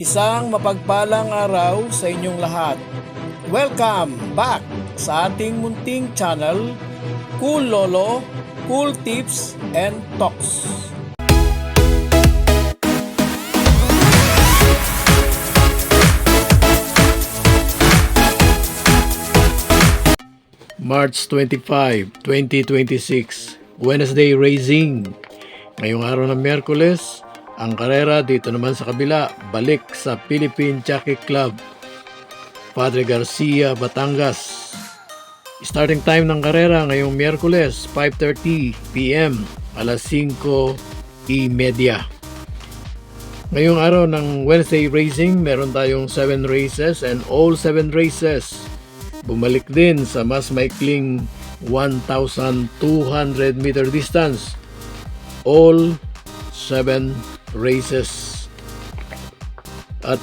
Isang mapagpalang araw sa inyong lahat. Welcome back sa ating munting channel, Cool Lolo, Cool Tips and Talks. March 25, 2026, Wednesday Racing. Ngayong araw ng Miyerkules, ang karera dito naman sa kabila, balik sa Philippine Jockey Club, Padre Garcia, Batangas. Starting time ng karera ngayong Miyerkules, 5:30 PM, alas 5:30. Ngayong araw ng Wednesday Racing, meron tayong 7 races and all 7 races bumalik din sa mas maikling 1,200 meter distance. All 7 races. At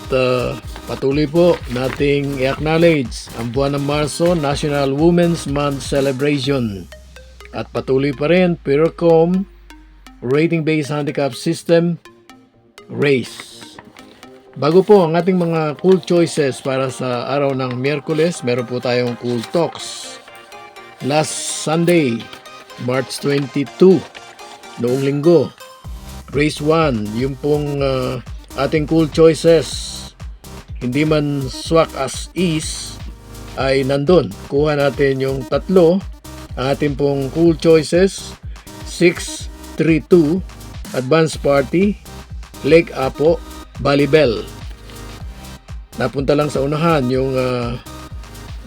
patuloy po nating i-acknowledge ang buwan ng Marso, National Women's Month Celebration. At patuloy pa rin PIRCOM Rating-Based Handicap System Race. Bago po ang ating mga cool choices para sa araw ng Miyerkules, meron po tayong Cool Talks. Last Sunday, March 22, noong linggo, Race 1, yung pong ating cool choices, hindi man swak as is, ay nandun. Kuha natin yung tatlo, ang ating pong cool choices, 6-3-2, Advance Party, Lake Apo, Balibel. Napunta lang sa unahan yung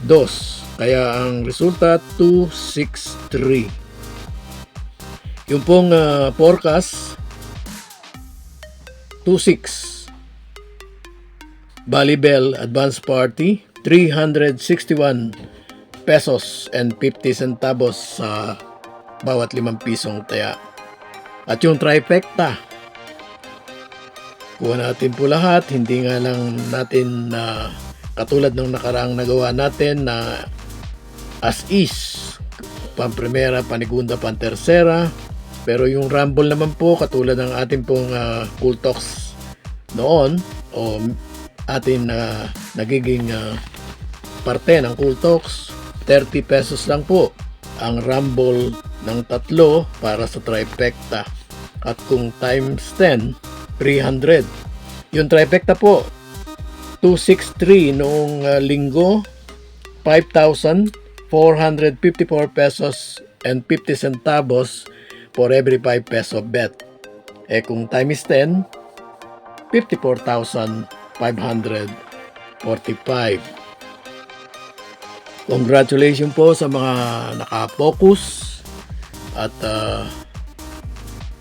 2, kaya ang resulta 2-6-3. Yung pong forecast, 2-6. Balibel Advance Party, 361 pesos and 50 centavos sa bawat 5 pisong taya. At yung trifecta, kuha natin po lahat, hindi nga lang natin katulad ng nakaraang nagawa natin na as is, pamprimera, panigunda, pantersera. Pero yung rumble naman po, katulad ng ating pong Cool Talks noon, o atin nagiging parte ng Cool Talks, 30 pesos lang po ang rumble ng tatlo para sa trifecta. At kung times 10, 300. Yung trifecta po, 263 noong linggo, 5,454 pesos and 50 centavos for every 5 peso bet. Kung time is 10, 54,545. Congratulations po sa mga nakapokus at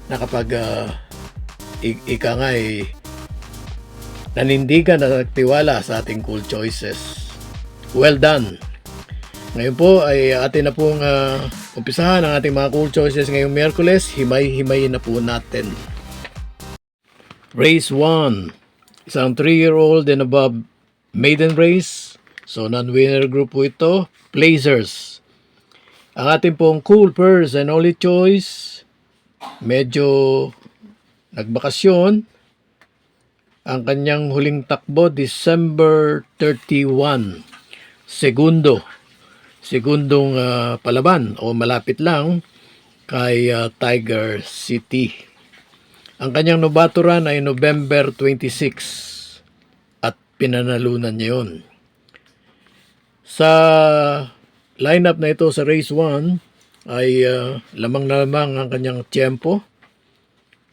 nakapag ika nga nanindigan at nagtiwala sa ating cool choices. Well done! Ngayon po ay atin na pong umpisahan ang ating mga cool choices ngayong Miyerkules. Himay-himayin na po natin. Race 1. Isang 3-year-old and above maiden race. So non-winner group po ito. Blazers. Ang ating pong cool purse and only choice, medyo nagbakasyon. Ang kanyang huling takbo, December 31. Segundong palaban o malapit lang kay Tiger City. Ang kanyang novato run ay November 26 at pinanalunan niya yun. Sa lineup na ito sa race 1 ay lamang na lamang ang kanyang tiyempo.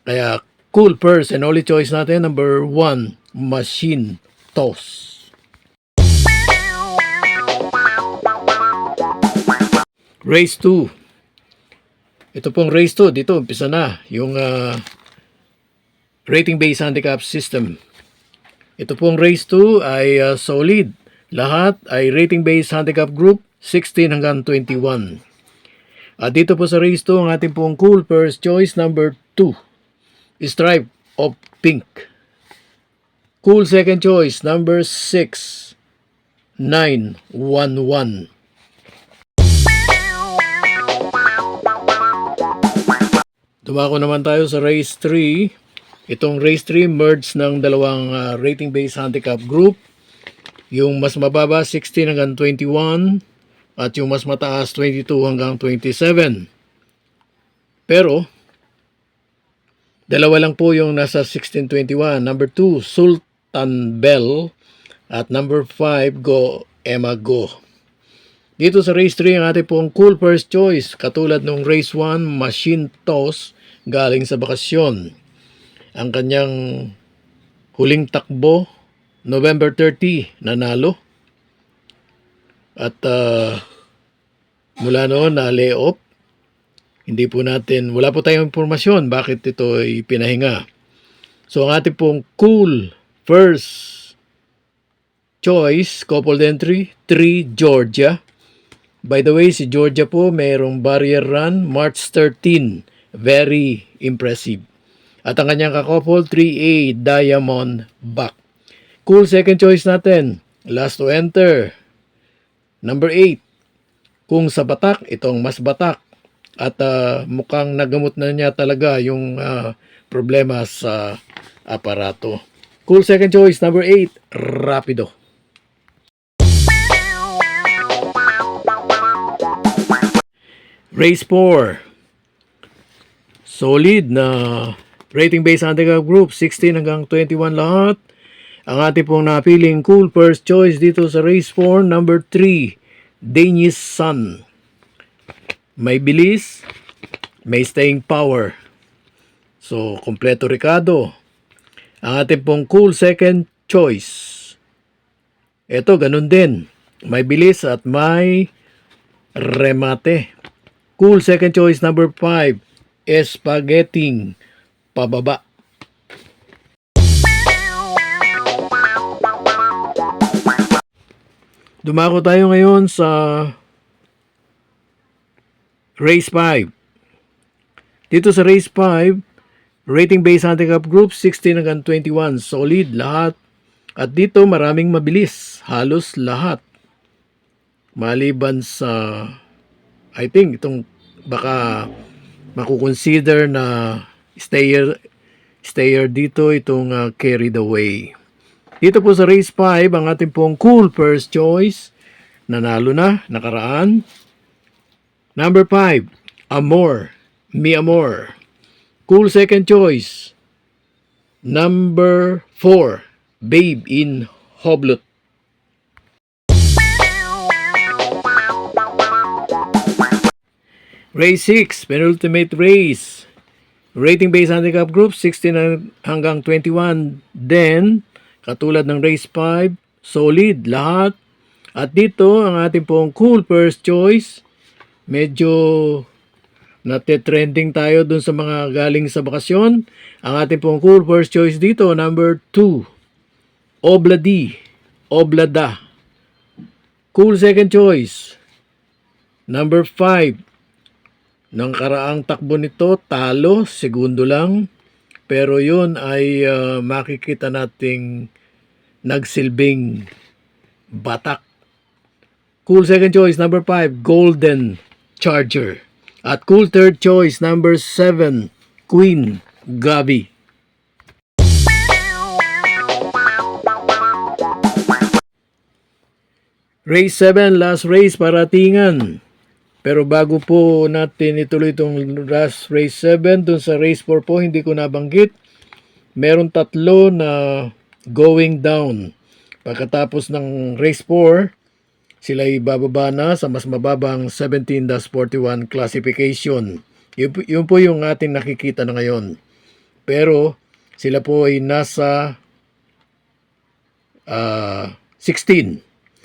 Kaya cool purse and only choice natin, number 1, Machine Toss. Race 2. Ito pong race 2, dito umpisa na yung rating-based handicap system. Ito pong race 2 ay solid. Lahat ay rating-based handicap group 16 hanggang 21. At dito po sa race 2, ang ating pong cool purse choice number 2, Stripe of Pink. Cool second choice number 6, 911. Dumako naman tayo sa race 3. Itong race 3 merge ng dalawang rating based handicap group. Yung mas mababa 16 hanggang 21 at yung mas mataas 22 hanggang 27. Pero dalawa lang po yung nasa 16-21. Number 2, Sultan Bell. At number 5, Go Emma Go. Dito sa race 3, ang ating pong cool first choice. Katulad nung race 1, Machine Toss, galing sa bakasyon. Ang kanyang huling takbo, November 30, nanalo. At mula noon na lay-off. Hindi po natin, wala po tayong impormasyon bakit ito ay pinahinga. So ang ating pong cool first choice, coupled entry, 3 Georgia. By the way, si Georgia po mayroong barrier run, March 13. Very impressive. At ang kanyang kakouple, 3A Diamond Back. Cool second choice natin, last to enter. Number 8. Kung sa batak, itong mas batak. At mukhang nagamot na niya talaga yung problema sa aparato. Cool second choice, number 8, Rapido. Race 4. Solid na rating based handicap group, 16 hanggang 21 lahat. Ang ating pong napiling cool first choice dito sa race 4, number 3, Danish Sun. May bilis, may staying power. So, kompleto Ricardo. Ang ating pong cool second choice. Ito, ganun din. May bilis at may remate. Cool second choice number 5, Spaghetti pababa. Dumako tayo ngayon sa race 5. Dito sa race 5, rating based handicap group 16 hanggang 21, solid lahat. At dito maraming mabilis, halos lahat. Maliban sa I think itong baka makukonsider na stayer dito itong Carried Away. Dito po sa race 5, ang ating pong cool first choice, nanalo na, nakaraan. Number 5, Amor, Mi Amor. Cool second choice, number 4, Babe in Hoblut. Race 6, penultimate race. Rating based handicap group, 16 hanggang 21. Then, katulad ng race 5, solid lahat. At dito, ang ating pong cool first choice, medyo nate-trending tayo dun sa mga galing sa bakasyon. Ang ating pong cool first choice dito, number 2, Oblada. Cool second choice, number 5, nang karaang takbo nito, talo, segundo lang. Pero yun ay makikita nating nagsilbing batak. Cool second choice, number 5, Golden Charger. At cool third choice, number 7, Queen Gabi. Race 7, last race, paratingan. Pero bago po natin ituloy itong last race 7, dun sa race 4 po, hindi ko nabanggit. Meron tatlo na going down. Pagkatapos ng race 4, sila ay bababa na sa mas mababang 17-41 classification. Yun po yung ating nakikita na ngayon. Pero sila po ay nasa 16.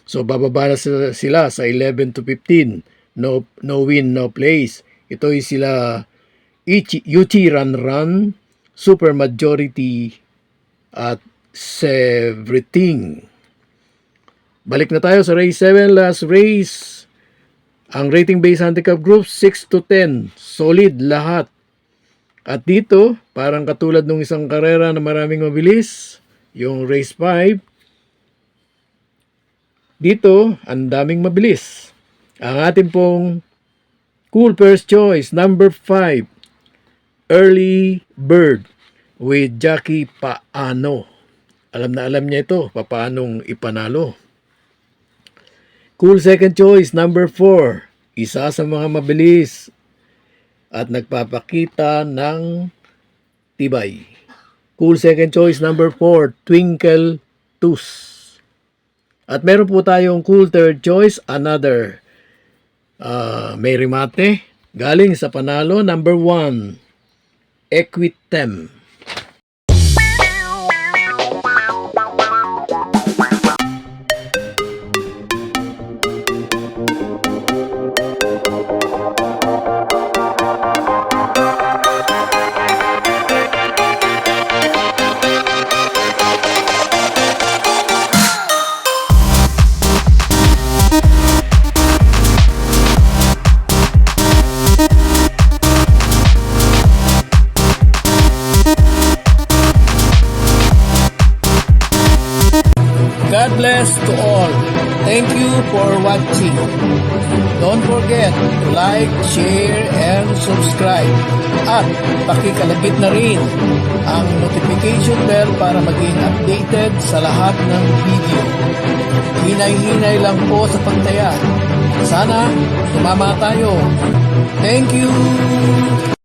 So bababa na sila sa 11 to 15. No win, no place. Ito ay sila UT Run, Super Majority at Everything. Balik na tayo sa race 7, last race. Ang rating based handicap group 6 to 10, solid lahat. At dito, parang katulad ng isang karera na maraming mabilis, yung race 5. Dito, ang daming mabilis. Ang ating pong cool first choice, number 5, Early Bird. with Jackie Paano. Alam na alam niya ito, paanong ipanalo. Cool second choice, number 4. Isa sa mga mabilis at nagpapakita ng tibay. Cool second choice, number 4, Twinkle Toes. At meron po tayong cool third choice, another may remate. Galing sa panalo, number 1, Equitem. God bless to all. Thank you for watching. Don't forget to like, share, and subscribe. At pakikalagit na rin ang notification bell para maging updated sa lahat ng video. Hinay-hinay lang po sa pagtaya. Sana tumama tayo. Thank you!